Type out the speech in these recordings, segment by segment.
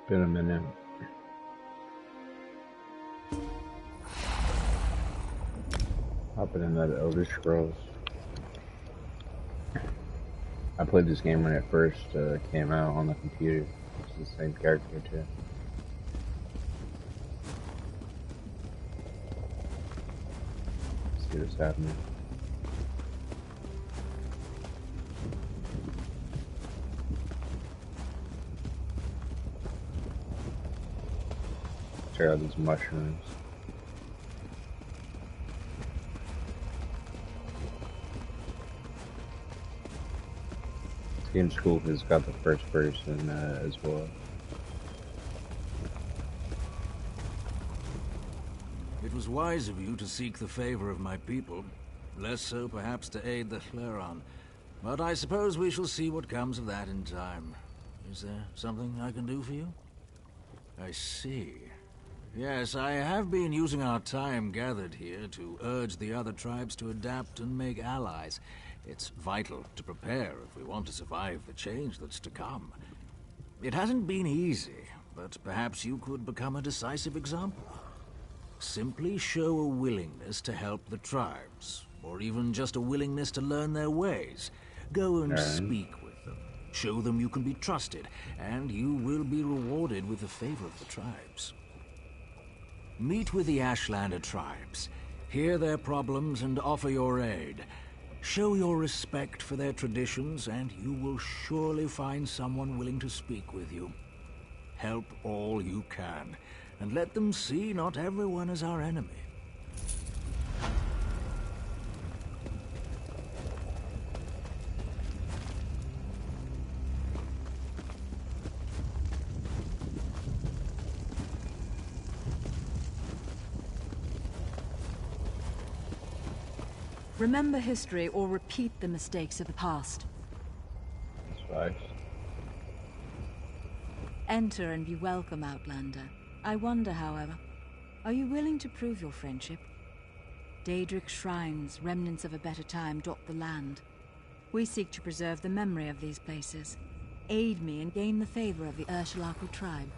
Been a minute. Hopping in that Elder Scrolls. I played this game when it first came out on the computer. It's the same character too. Let's see what's happening. Check out these mushrooms. This game's cool because it's got the first person as well. It was wise of you to seek the favor of my people. Less so, perhaps, to aid the Chleron. But I suppose we shall see what comes of that in time. Is there something I can do for you? I see. Yes, I have been using our time gathered here to urge the other tribes to adapt and make allies. It's vital to prepare if we want to survive the change that's to come. It hasn't been easy, but perhaps you could become a decisive example. Simply show a willingness to help the tribes, or even just a willingness to learn their ways. Go and speak with them. Show them you can be trusted, and you will be rewarded with the favor of the tribes. Meet with the Ashlander tribes. Hear their problems and offer your aid. Show your respect for their traditions, and you will surely find someone willing to speak with you. Help all you can, and let them see not everyone is our enemy. Remember history or repeat the mistakes of the past. That's right. Enter and be welcome, Outlander. I wonder, however, are you willing to prove your friendship? Daedric shrines, remnants of a better time, dot the land. We seek to preserve the memory of these places. Aid me and gain the favor of the Urshulaku tribe.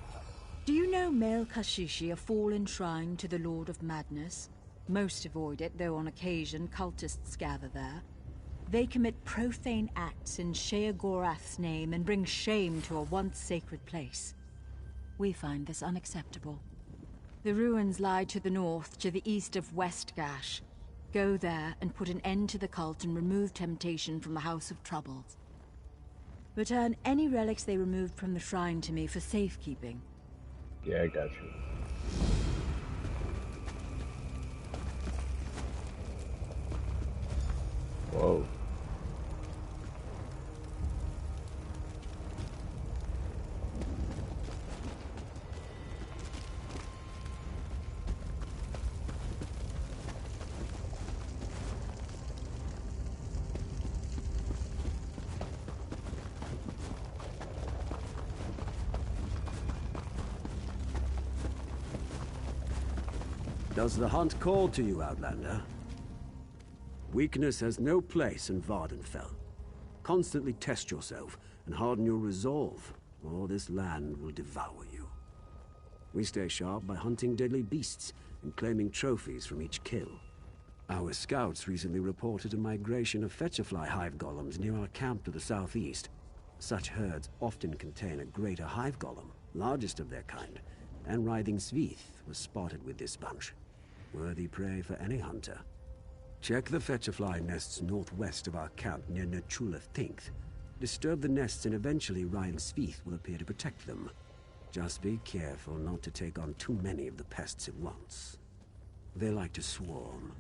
Do you know Male Kashishi, a fallen shrine to the Lord of Madness? Most avoid it, though on occasion cultists gather there. They commit profane acts in Sheogorath's name and bring shame to a once sacred place. We find this unacceptable. The ruins lie to the north, to the east of West Gash. Go there and put an end to the cult and remove temptation from the House of Troubles. Return any relics they removed from the shrine to me for safekeeping. Yeah, I got you. Whoa. Does the hunt call to you, Outlander? Weakness has no place in Vardenfell. Constantly test yourself and harden your resolve, or this land will devour you. We stay sharp by hunting deadly beasts and claiming trophies from each kill. Our scouts recently reported a migration of fetcherfly hive golems near our camp to the southeast. Such herds often contain a greater hive golem, largest of their kind, and writhing Svith was spotted with this bunch. Worthy prey for any hunter. Check the fetcherfly nests northwest of our camp near Nechula Thinkth. Disturb the nests and eventually Ryan Svith will appear to protect them. Just be careful not to take on too many of the pests at once. They like to swarm.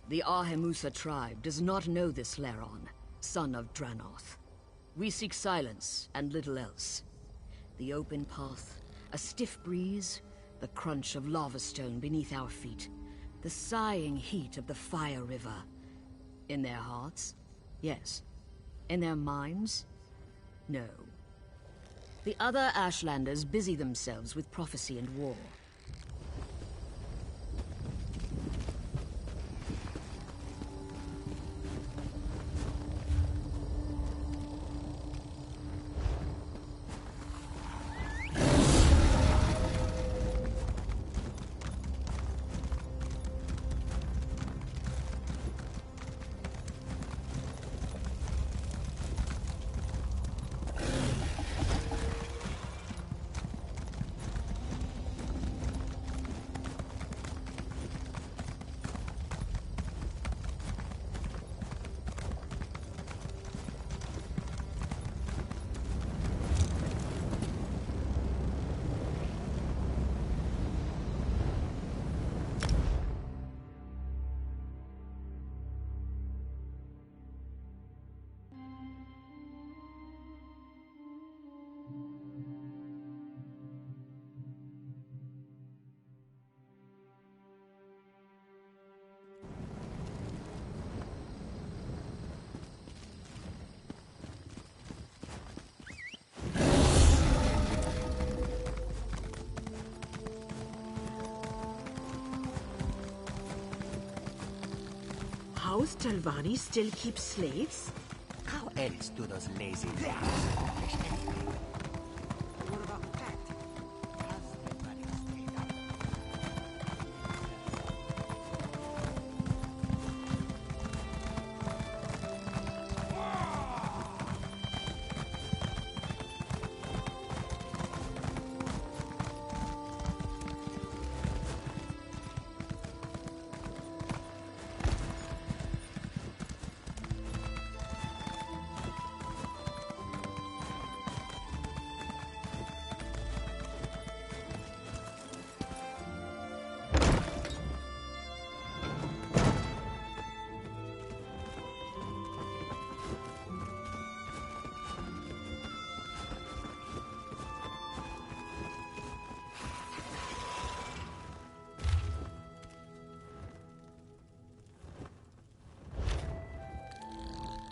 The Ahemusa tribe does not know this Leron, son of Dranoth. We seek silence and little else. The open path, a stiff breeze, the crunch of lava stone beneath our feet, the sighing heat of the fire river. In their hearts? Yes. In their minds? No. The other Ashlanders busy themselves with prophecy and war. House Talvani still keeps slaves? How else do those lazy rats accomplish anything? What about that? Has Talvani stayed up?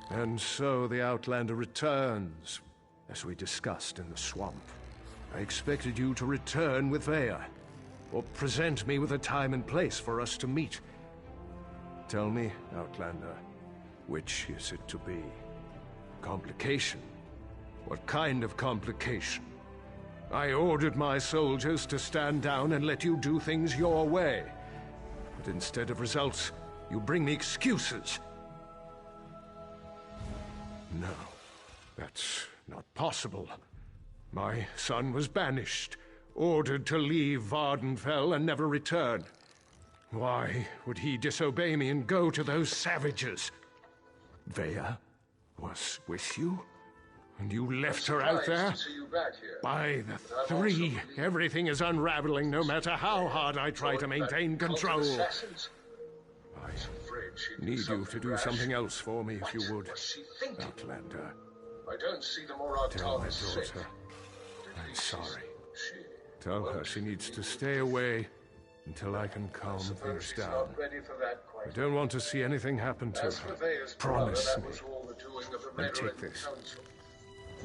And so the Outlander returns, as we discussed in the swamp. I expected you to return with Vea, or present me with a time and place for us to meet. Tell me, Outlander, which is it to be? Complication? What kind of complication? I ordered my soldiers to stand down and let you do things your way. But instead of results, you bring me excuses. No, that's not possible. My son was banished, ordered to leave Vardenfell and never return. Why would he disobey me and go to those savages? Vea was with you? And you left her out there? By the three, everything is unraveling no matter how hard I try to maintain control. I need you to do something else for me, if you would, Outlander. I don't see the more Tell my daughter I'm sorry. Tell her she needs to stay away until I can calm things down. I don't want to see anything happen to her. Promise me. And take this.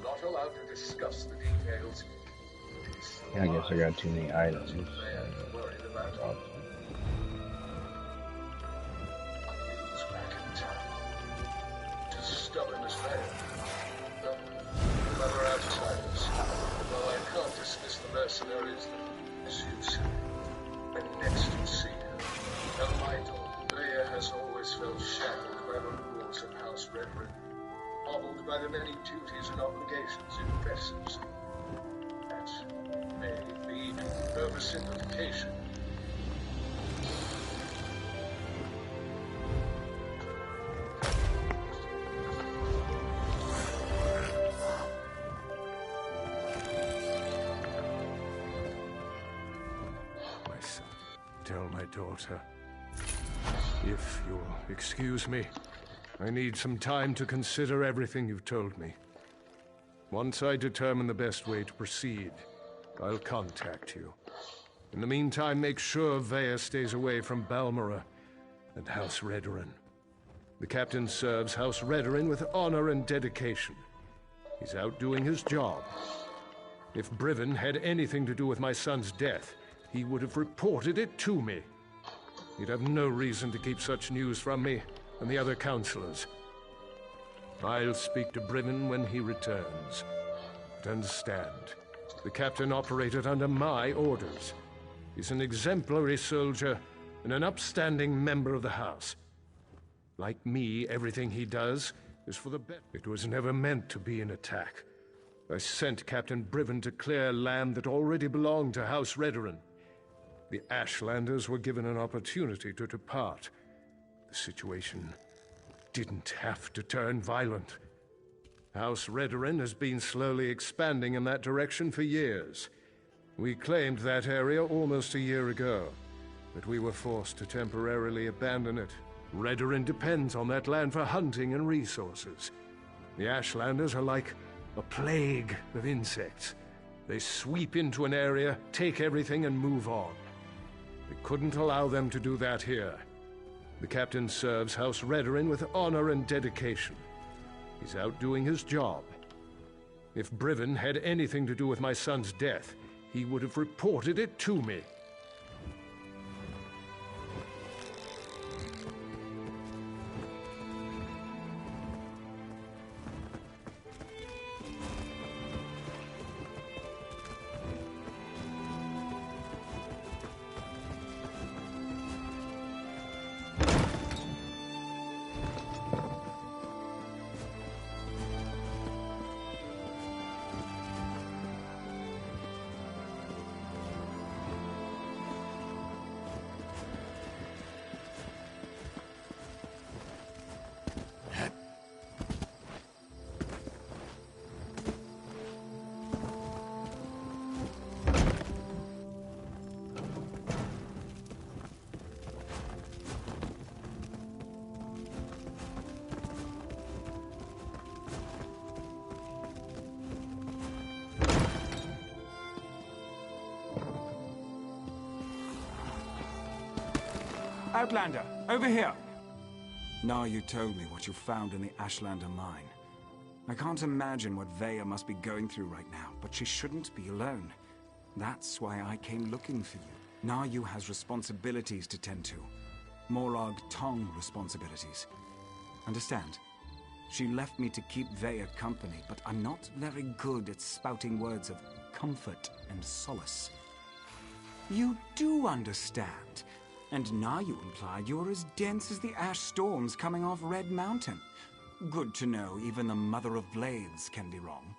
Not allowed to discuss the details. Yeah, I guess I got too many items. Stubborn as fair. Other outsiders. Well, I can't dismiss the mercenaries that, as you say, when next you see her. Tell my daughter, Vea has always felt shackled by the rules of House Redred, hobbled by the many duties and obligations it presses. That may lead to oversimplification. Tell my daughter, If you'll excuse me, I need some time to consider everything you've told me. Once I determine the best way to proceed, I'll contact you. In the meantime, make sure Vea stays away from Balmora and House Redoran. The captain serves House Redoran with honor and dedication. He's out doing his job. If Briven had anything to do with my son's death, he would have reported it to me. He'd have no reason to keep such news from me and the other counselors. I'll speak to Briven when he returns. But understand, the captain operated under my orders. He's an exemplary soldier and an upstanding member of the House. Like me, everything he does is for the best. It was never meant to be an attack. I sent Captain Briven to clear land that already belonged to House Redoran. The Ashlanders were given an opportunity to depart. The situation didn't have to turn violent. House Redoran has been slowly expanding in that direction for years. We claimed that area almost a year ago, but we were forced to temporarily abandon it. Redoran depends on that land for hunting and resources. The Ashlanders are like a plague of insects. They sweep into an area, take everything, and move on. We couldn't allow them to do that here. The captain serves House Redoran with honor and dedication. He's out doing his job. If Briven had anything to do with my son's death, he would have reported it to me. Outlander, over here! Now you told me what you found in the Ashlander mine. I can't imagine what Vea must be going through right now, but she shouldn't be alone. That's why I came looking for you. Nayu has responsibilities to tend to. Morag Tong responsibilities. Understand? She left me to keep Vea company, but I'm not very good at spouting words of comfort and solace. You do understand. And now you implied you're as dense as the ash storms coming off Red Mountain. Good to know even the Mother of Blades can be wrong.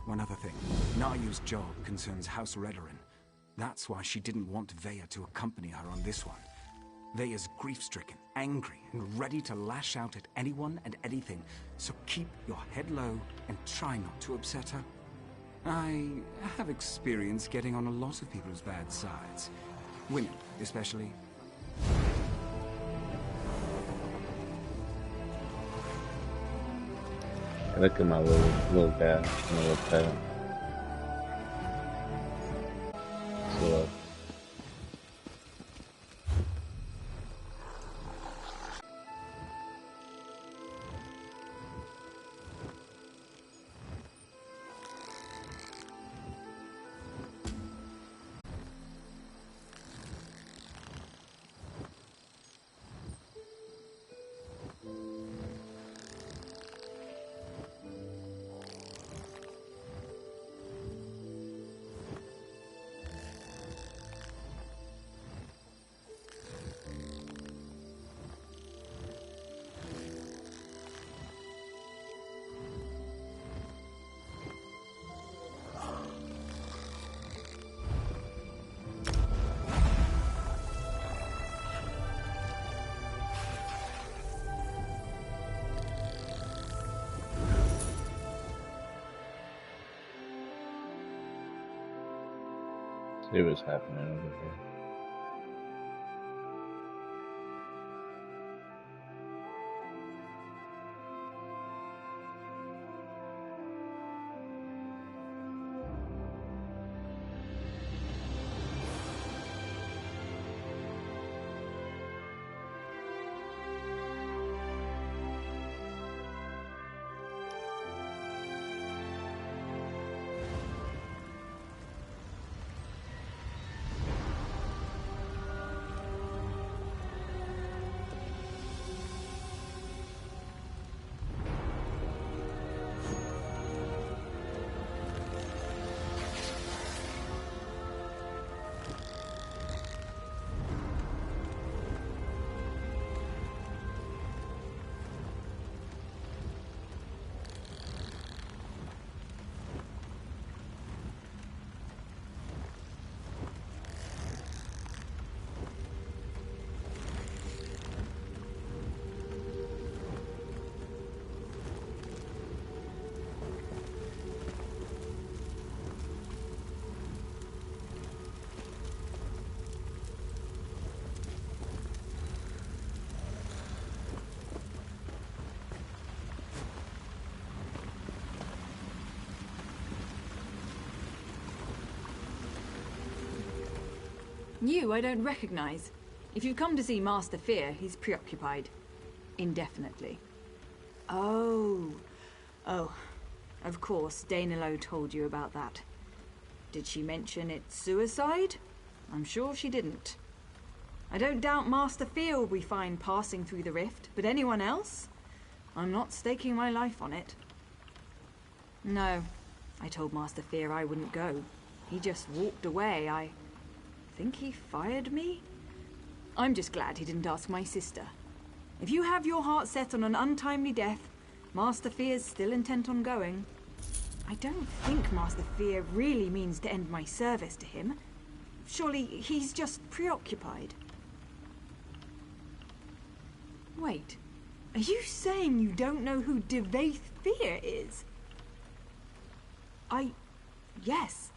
One other thing. Nayu's job concerns House Redoran. That's why she didn't want Vea to accompany her on this one. Vea's grief-stricken, angry, and ready to lash out at anyone and anything, so keep your head low and try not to upset her. I have experience getting on a lot of people's bad sides. Women, especially. Look at my little guy, my little pet. So, see what's happening over here. You I don't recognize. If you've come to see Master Fear, he's preoccupied. Indefinitely. Oh. Oh. Of course, Danilo told you about that. Did she mention it's suicide? I'm sure she didn't. I don't doubt Master Fear will be fine passing through the rift, but anyone else? I'm not staking my life on it. No. I told Master Fear I wouldn't go. He just walked away. I think he fired me? I'm just glad he didn't ask my sister. If you have your heart set on an untimely death, Master Fear's still intent on going. I don't think Master Fear really means to end my service to him. Surely he's just preoccupied. Wait, are you saying you don't know who Devaith Fear is? Yes.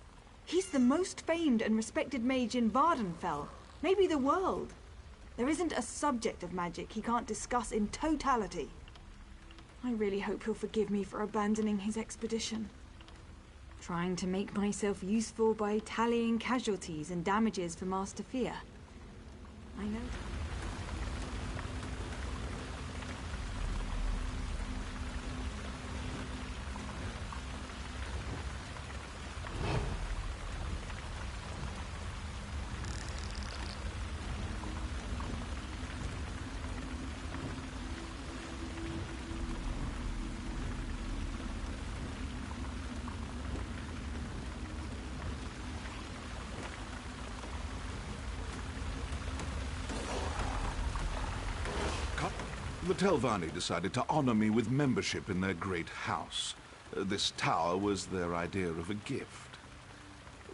He's the most famed and respected mage in Vardenfell, maybe the world. There isn't a subject of magic he can't discuss in totality. I really hope he'll forgive me for abandoning his expedition. Trying to make myself useful by tallying casualties and damages for Master Fear. I know. The Telvanni decided to honor me with membership in their great house. This tower was their idea of a gift.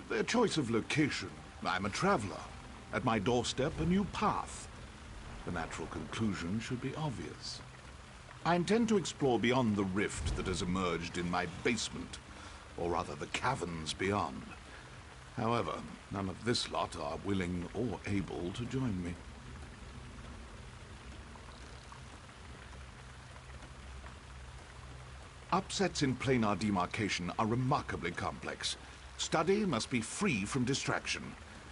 Their choice of location, I'm a traveler. At my doorstep, a new path. The natural conclusion should be obvious. I intend to explore beyond the rift that has emerged in my basement, or rather the caverns beyond. However, none of this lot are willing or able to join me. Upsets in planar demarcation are remarkably complex. Study must be free from distraction.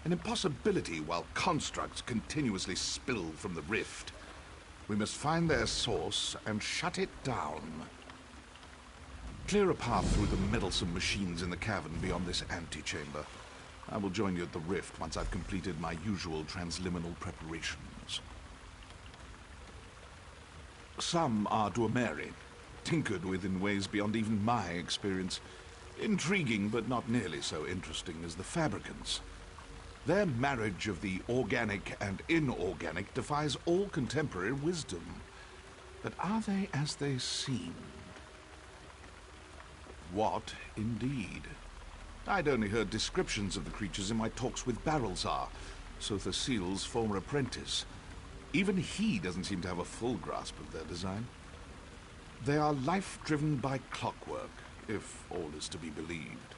An impossibility while constructs continuously spill from the rift. We must find their source and shut it down. Clear a path through the meddlesome machines in the cavern beyond this antechamber. I will join you at the rift once I've completed my usual transliminal preparations. Some are Duameri, tinkered with in ways beyond even my experience. Intriguing, but not nearly so interesting as the Fabricants. Their marriage of the organic and inorganic defies all contemporary wisdom. But are they as they seem? What, indeed? I'd only heard descriptions of the creatures in my talks with Barrelzar, Sotha Seal's former apprentice. Even he doesn't seem to have a full grasp of their design. They are life driven by clockwork, if all is to be believed.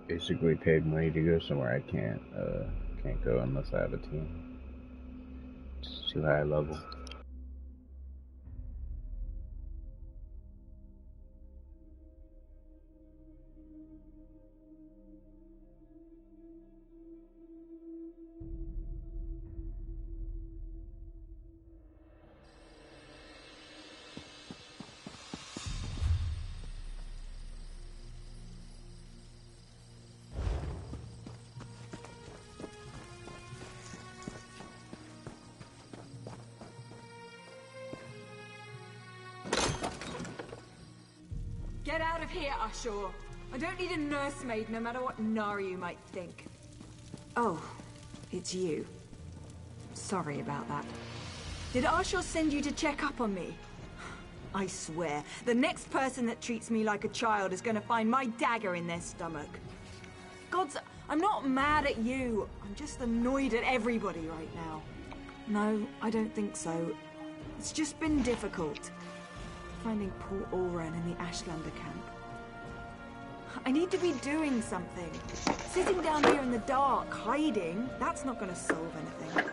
basically paid money to go somewhere I can't go unless I have a team. It's too high level. Get out of here, Ashur. I don't need a nursemaid, no matter what Naru might think. Oh, it's you. Sorry about that. Did Ashur send you to check up on me? I swear, the next person that treats me like a child is gonna find my dagger in their stomach. Gods, I'm not mad at you. I'm just annoyed at everybody right now. No, I don't think so. It's just been difficult. Finding poor Ulran in the Ashlander camp. I need to be doing something. Sitting down here in the dark, hiding, that's not gonna solve anything.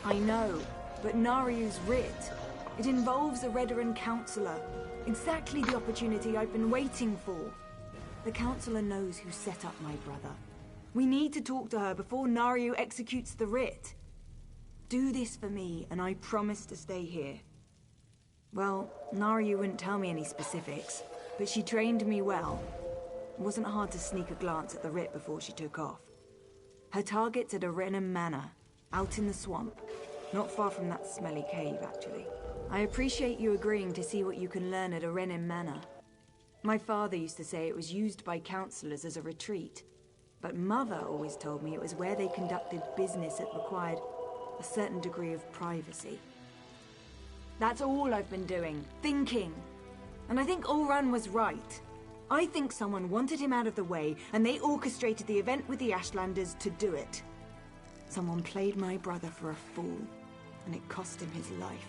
I know, but Naryu's writ, it involves a Redoran counselor. Exactly the opportunity I've been waiting for. The counselor knows who set up my brother. We need to talk to her before Naryu executes the writ. Do this for me, and I promise to stay here. Well, Naryu wouldn't tell me any specifics, but she trained me well. It wasn't hard to sneak a glance at the writ before she took off. Her target's at Arenim Manor, out in the swamp. Not far from that smelly cave, actually. I appreciate you agreeing to see what you can learn at Arenim Manor. My father used to say it was used by counselors as a retreat, but Mother always told me it was where they conducted business that required a certain degree of privacy. That's all I've been doing, thinking. And I think Ulran was right. I think someone wanted him out of the way, and they orchestrated the event with the Ashlanders to do it. Someone played my brother for a fool, and it cost him his life.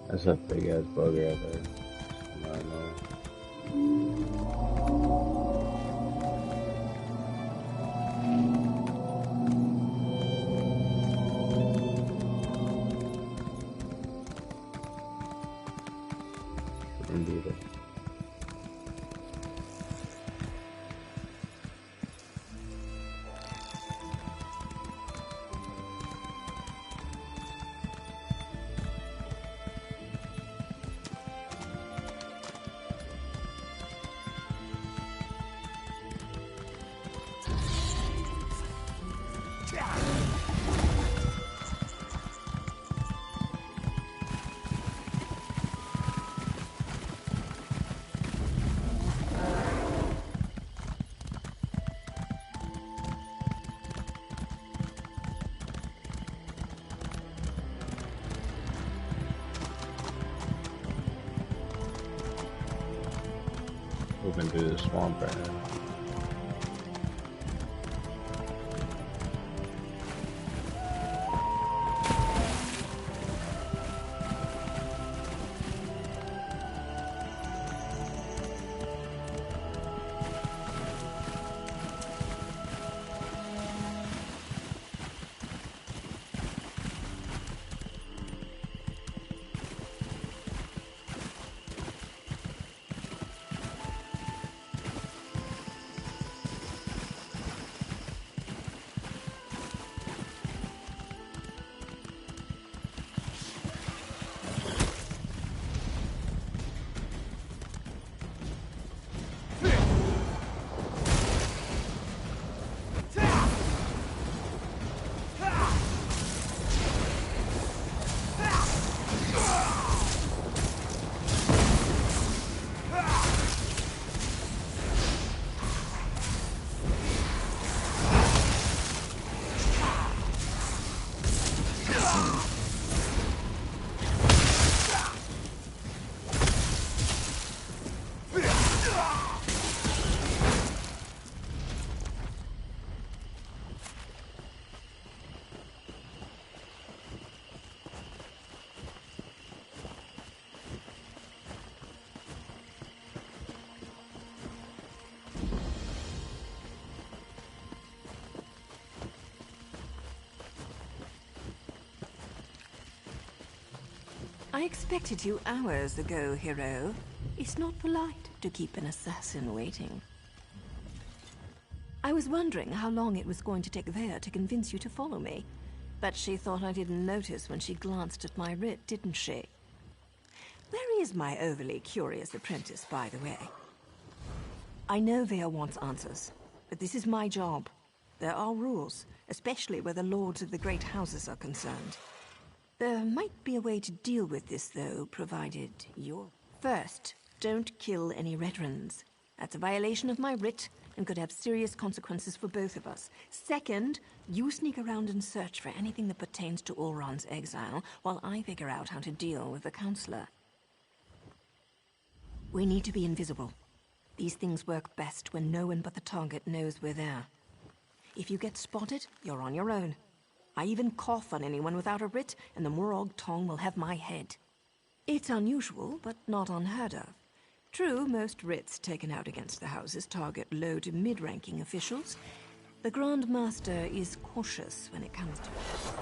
That's a big ass bug right there. I know. Indeed. Moving through the swamp right now. I expected you hours ago, hero. It's not polite to keep an assassin waiting. I was wondering how long it was going to take Vea to convince you to follow me. But she thought I didn't notice when she glanced at my writ, didn't she? Where is my overly curious apprentice, by the way? I know Vea wants answers, but this is my job. There are rules, especially where the lords of the great houses are concerned. There might be a way to deal with this, though, provided you're... First, don't kill any Redrons. That's a violation of my writ, and could have serious consequences for both of us. Second, you sneak around and search for anything that pertains to Ulron's exile, while I figure out how to deal with the Counselor. We need to be invisible. These things work best when no one but the target knows we're there. If you get spotted, you're on your own. I even cough on anyone without a writ, and the Murog Tong will have my head. It's unusual, but not unheard of. True, most writs taken out against the houses target low to mid-ranking officials. The Grand Master is cautious when it comes to it.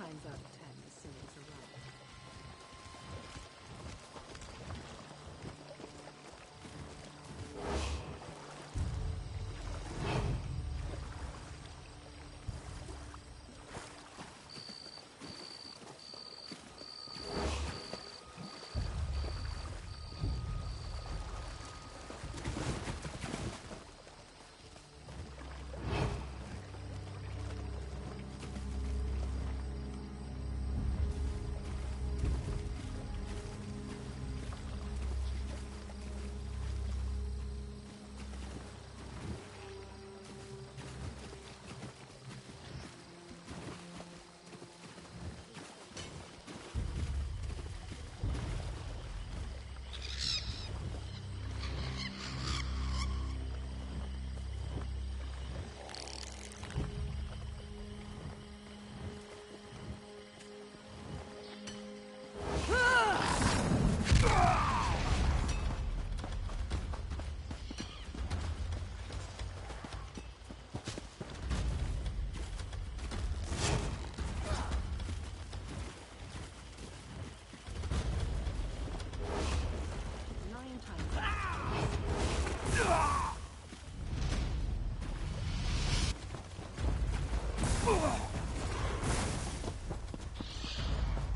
times out of 10, the symbols are right.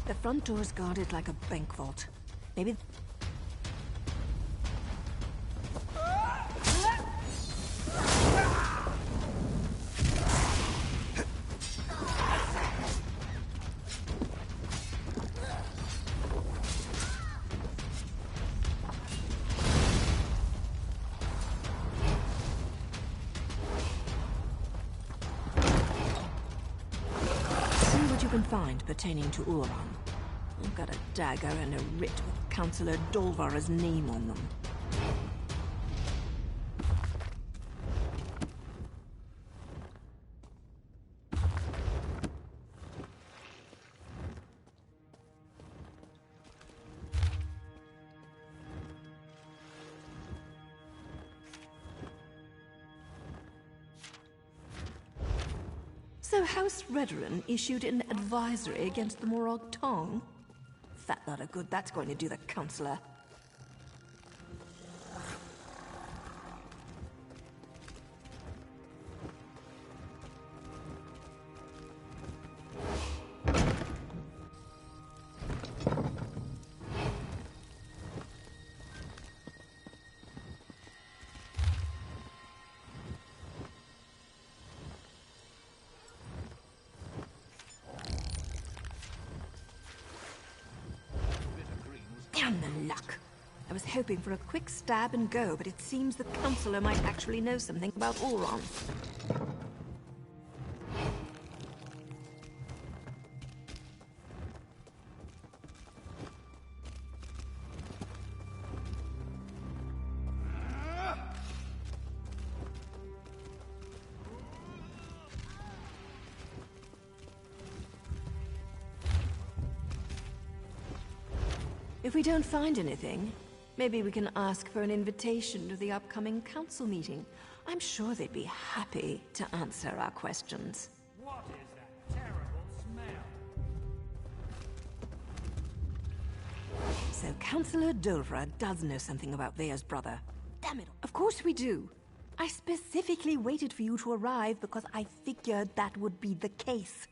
The front door's guarded like a bank vault. Maybe... can find pertaining to Uran. I've got a dagger and a writ with Councillor Dolvara's name on them. So House Redoran issued an advisory against the Morag Tong? Fat lot of good that's going to do the Councillor. Damn the luck. I was hoping for a quick stab and go, but it seems the Councillor might actually know something about Uran. If we don't find anything, maybe we can ask for an invitation to the upcoming council meeting. I'm sure they'd be happy to answer our questions. What is that terrible smell? So Councillor Dolvara does know something about Vea's brother. Damn it. Of course we do. I specifically waited for you to arrive because I figured that would be the case.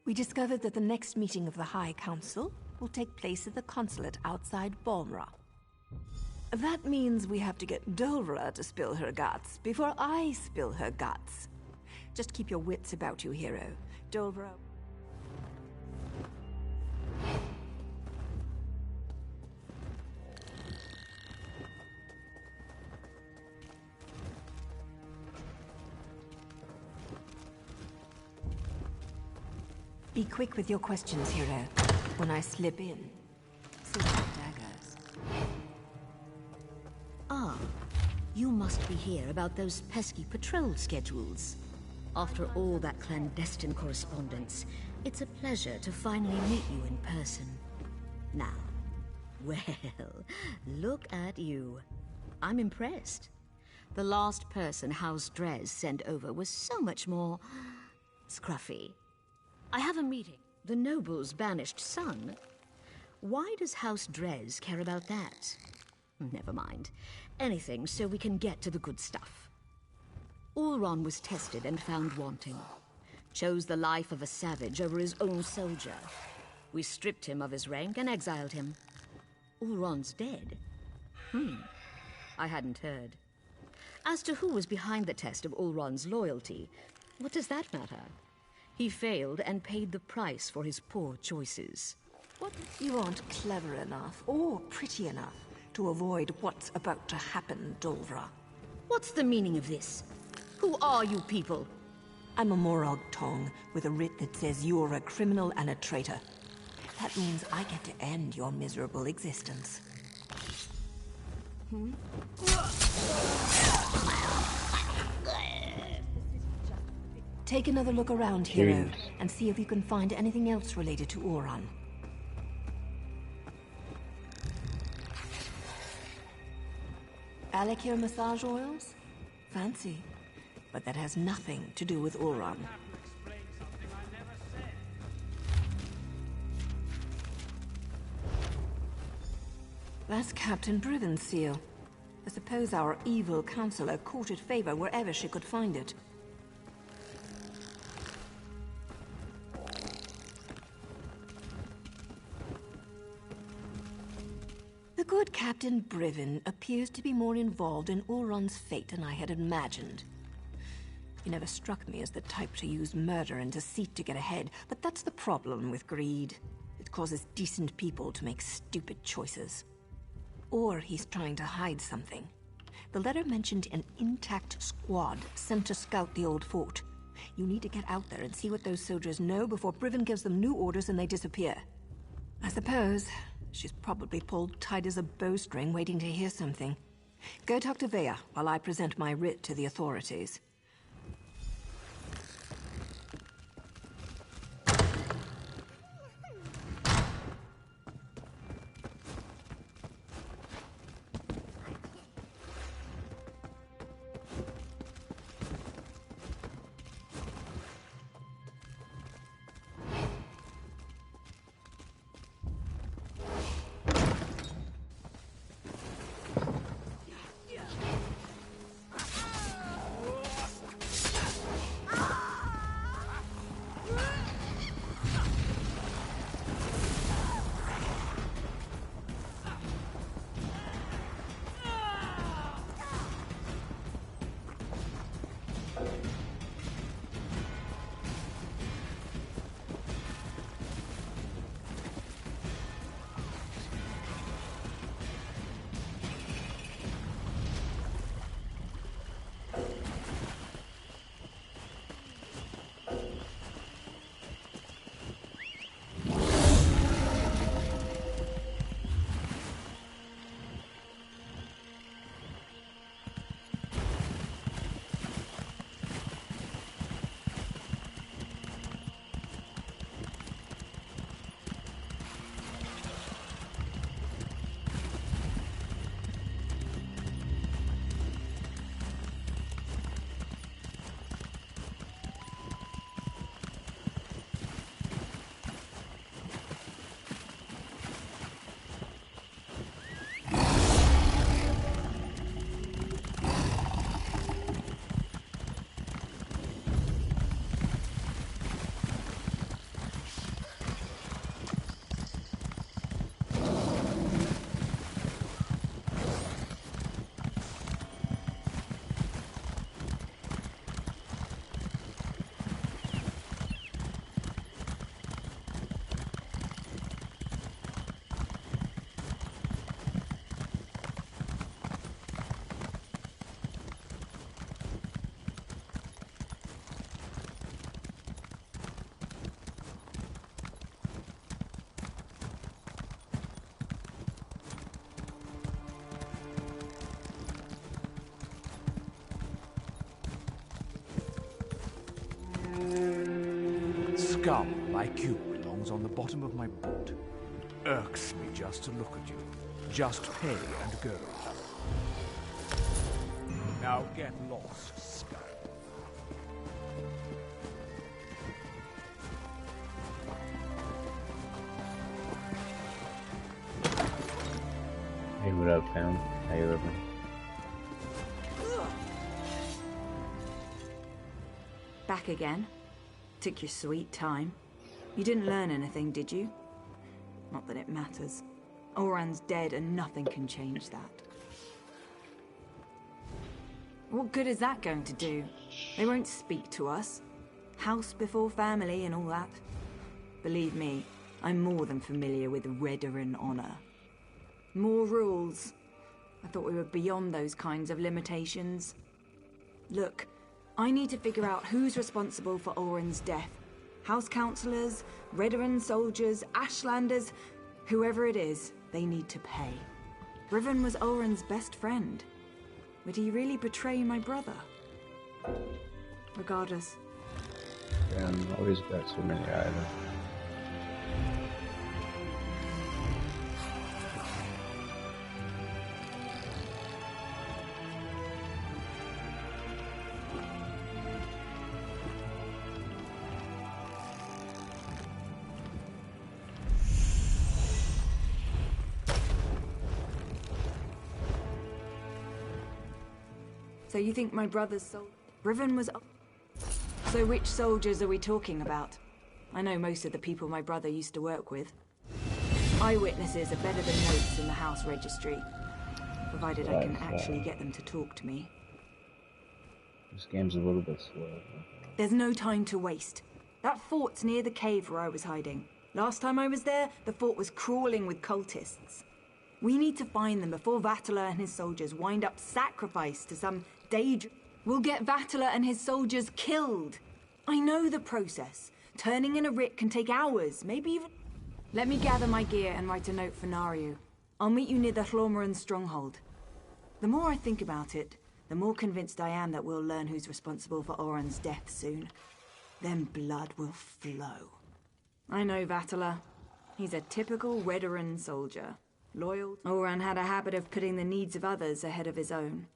We discovered that the next meeting of the High Council will take place at the consulate outside Balmra. That means we have to get Dolvara to spill her guts before I spill her guts. Just keep your wits about you, hero. Dolvara... Be quick with your questions, hero. When I slip in, see my daggers. Ah, you must be here about those pesky patrol schedules. After all that clandestine correspondence, it's a pleasure to finally meet you in person. Now, well, look at you. I'm impressed. The last person House Drez sent over was so much more scruffy. I have a meeting The noble's banished son? Why does House Drez care about that? Never mind. Anything so we can get to the good stuff. Ulron was tested and found wanting. Chose the life of a savage over his own soldier. We stripped him of his rank and exiled him. Ulron's dead? I hadn't heard. As to who was behind the test of Ulron's loyalty, what does that matter? He failed and paid the price for his poor choices. What if you aren't clever enough or pretty enough to avoid what's about to happen, Dolvra? What's the meaning of this? Who are you people? I'm a Morag Tong with a writ that says you're a criminal and a traitor. That means I get to end your miserable existence. Take another look around, hero, and see if you can find anything else related to Ulron. Alakir massage oils? Fancy. But that has nothing to do with Ulron. That's Captain Briven's seal. I suppose our evil counselor courted favor wherever she could find it. The good Captain Briven appears to be more involved in Ulron's fate than I had imagined. He never struck me as the type to use murder and deceit to get ahead, but that's the problem with greed. It causes decent people to make stupid choices. Or he's trying to hide something. The letter mentioned an intact squad sent to scout the old fort. You need to get out there and see what those soldiers know before Briven gives them new orders and they disappear. I suppose she's probably pulled tight as a bowstring waiting to hear something. Go talk to Vea while I present my writ to the authorities. Scum like you belongs on the bottom of my boat. Irks me just to look at you. Just pay and go. Now get lost, scum. up, Pam? How you living? Back again? Took your sweet time. You didn't learn anything, did you? Not that it matters. Oran's dead and nothing can change that. What good is that going to do? They won't speak to us. House before family and all that. Believe me, I'm more than familiar with Redaran honor. More rules. I thought we were beyond those kinds of limitations. Look, I need to figure out who's responsible for Oran's death. House councillors, Redaran soldiers, Ashlanders, whoever it is, they need to pay. Riven was Oran's best friend. Would he really betray my brother? Regardless. Damn, always got so many items. So you think my brother's soul... Riven was... So which soldiers are we talking about? I know most of the people my brother used to work with. Eyewitnesses are better than notes in the house registry. Provided I can actually get them to talk to me. This game's a little bit slow. There's no time to waste. That fort's near the cave where I was hiding. Last time I was there, the fort was crawling with cultists. We need to find them before Vatala and his soldiers wind up sacrificed to some daydream. We'll get Vatala and his soldiers killed. I know the process. Turning in a writ can take hours, maybe even... Let me gather my gear and write a note for Naryu. I'll meet you near the Hlormaran stronghold. The more I think about it, the more convinced I am that we'll learn who's responsible for Oran's death soon. Then blood will flow. I know Vatala. He's a typical Redaran soldier. Loyal. Oran had a habit of putting the needs of others ahead of his own.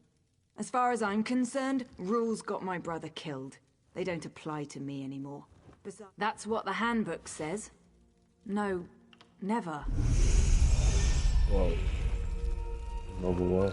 As far as I'm concerned, rules got my brother killed. They don't apply to me anymore. Besides, that's what the handbook says. No, never. Whoa. Whoa.